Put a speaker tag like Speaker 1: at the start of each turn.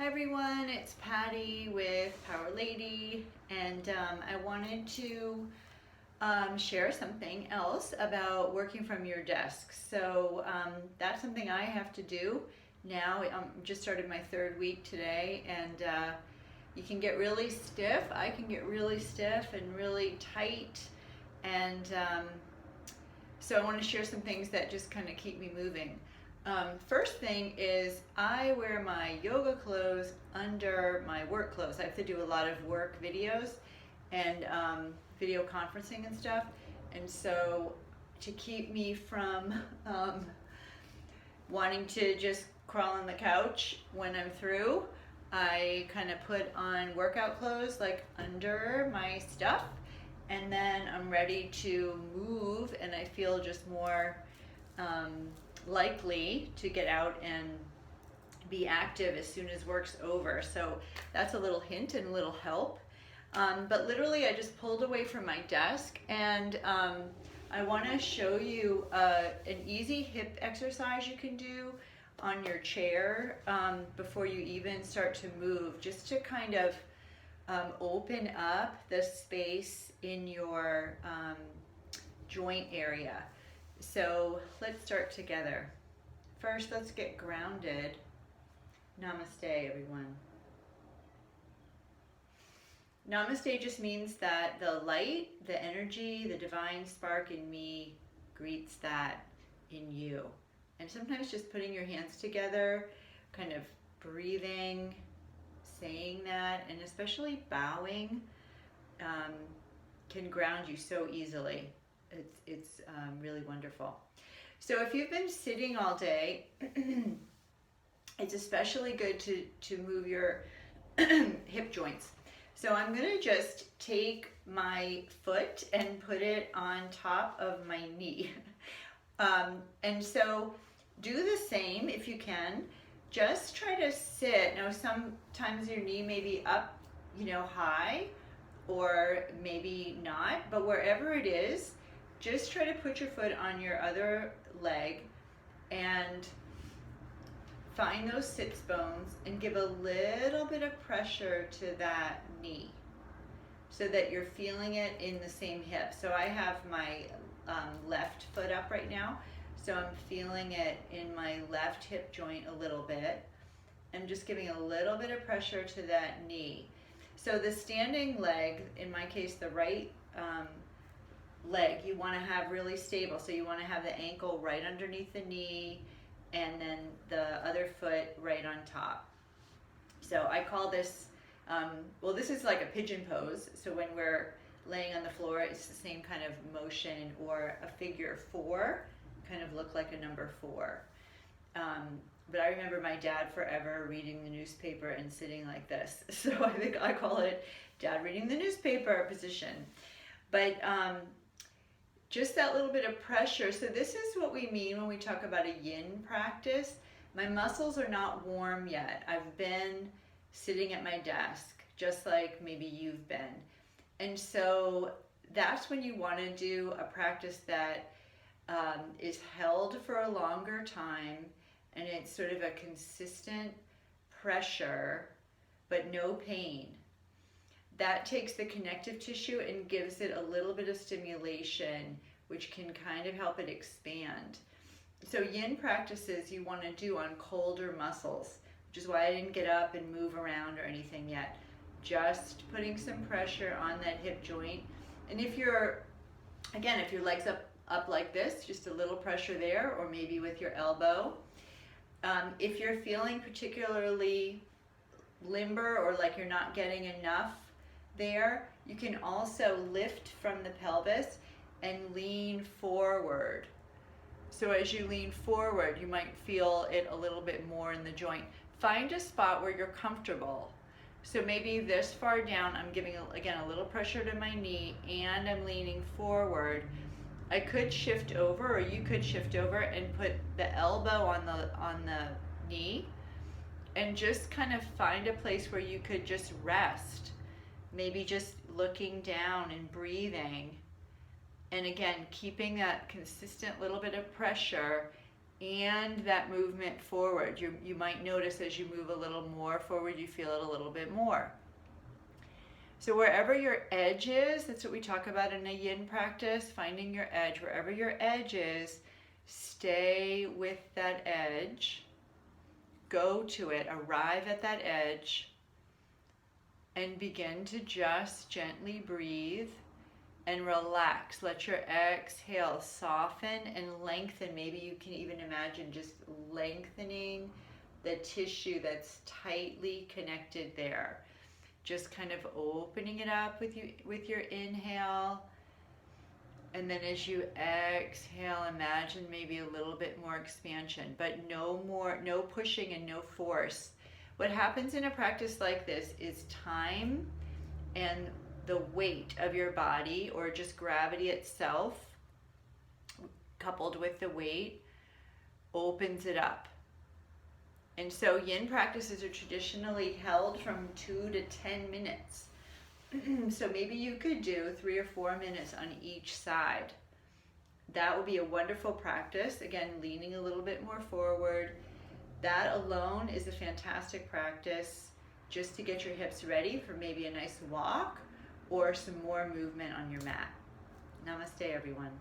Speaker 1: everyone, it's Patti with Powerlady, and I wanted to share something else about working from your desk. So that's something I have to do now. I just started my third week today, and you can get really stiff. I can get really stiff and really tight, and so I want to share some things that just kind of keep me moving. First thing is I wear my yoga clothes under my work clothes. I have to do a lot of work videos and video conferencing and stuff. And so to keep me from wanting to just crawl on the couch when I'm through, I kind of put on workout clothes like under my stuff, and then I'm ready to move, and I feel just more likely to get out and be active as soon as work's over. So that's a little hint and a little help. But literally I just pulled away from my desk, and I want to show you an easy hip exercise you can do on your chair before you even start to move, just to kind of open up the space in your joint area. So let's start together. First, let's get grounded. Namaste, everyone. Namaste just means that the light, the energy, the divine spark in me greets that in you. And sometimes just putting your hands together, kind of breathing, saying that, and especially bowing, can ground you so easily. It's really wonderful. So if you've been sitting all day, it's especially good to move your hip joints. So I'm going to just take my foot and put it on top of my knee. And so do the same if you can. Just try to sit. Now sometimes your knee may be up, high, or maybe not, but wherever it is, just try to put your foot on your other leg and find those sits bones and give a little bit of pressure to that knee so that you're feeling it in the same hip. So I have my left foot up right now, so I'm feeling it in my left hip joint a little bit. I'm just giving a little bit of pressure to that knee. So the standing leg, in my case the right leg, you want to have really stable. So you want to have the ankle right underneath the knee, and then the other foot right on top. So I call this, this is like a pigeon pose. So when we're laying on the floor, it's the same kind of motion, or a figure four, kind of look like a number 4. But I remember my dad forever reading the newspaper and sitting like this. So I think I call it dad reading the newspaper position. But just that little bit of pressure. So this is what we mean when we talk about a yin practice. My muscles are not warm yet. I've been sitting at my desk, just like maybe you've been. And so that's when you want to do a practice that is held for a longer time, and it's sort of a consistent pressure, but no pain. That takes the connective tissue and gives it a little bit of stimulation, which can kind of help it expand. So yin practices you want to do on colder muscles, which is why I didn't get up and move around or anything yet. Just putting some pressure on that hip joint. And if your leg's up like this, just a little pressure there, or maybe with your elbow. If you're feeling particularly limber, or like you're not getting enough there, you can also lift from the pelvis and lean forward. So as you lean forward, you might feel it a little bit more in the joint. Find a spot where you're comfortable. So maybe this far down, I'm giving, again, a little pressure to my knee, and I'm leaning forward. I could shift over, or you could shift over and put the elbow on the knee, and just kind of find a place where you could just rest. Maybe just looking down and breathing. And again, keeping that consistent little bit of pressure and that movement forward. You might notice as you move a little more forward, you feel it a little bit more. So wherever your edge is, that's what we talk about in a yin practice, finding your edge. Wherever your edge is, stay with that edge. Go to it, arrive at that edge, and begin to just gently breathe and relax. Let your exhale soften and lengthen. Maybe you can even imagine just lengthening the tissue that's tightly connected there. Just kind of opening it up with your inhale. And then as you exhale, imagine maybe a little bit more expansion, but no pushing and no force. What happens in a practice like this is time and the weight of your body, or just gravity itself, coupled with the weight, opens it up. And so yin practices are traditionally held from 2 to 10 minutes. So maybe you could do 3 or 4 minutes on each side. That would be a wonderful practice. Again, leaning a little bit more forward. That alone is a fantastic practice just to get your hips ready for maybe a nice walk or some more movement on your mat. Namaste, everyone.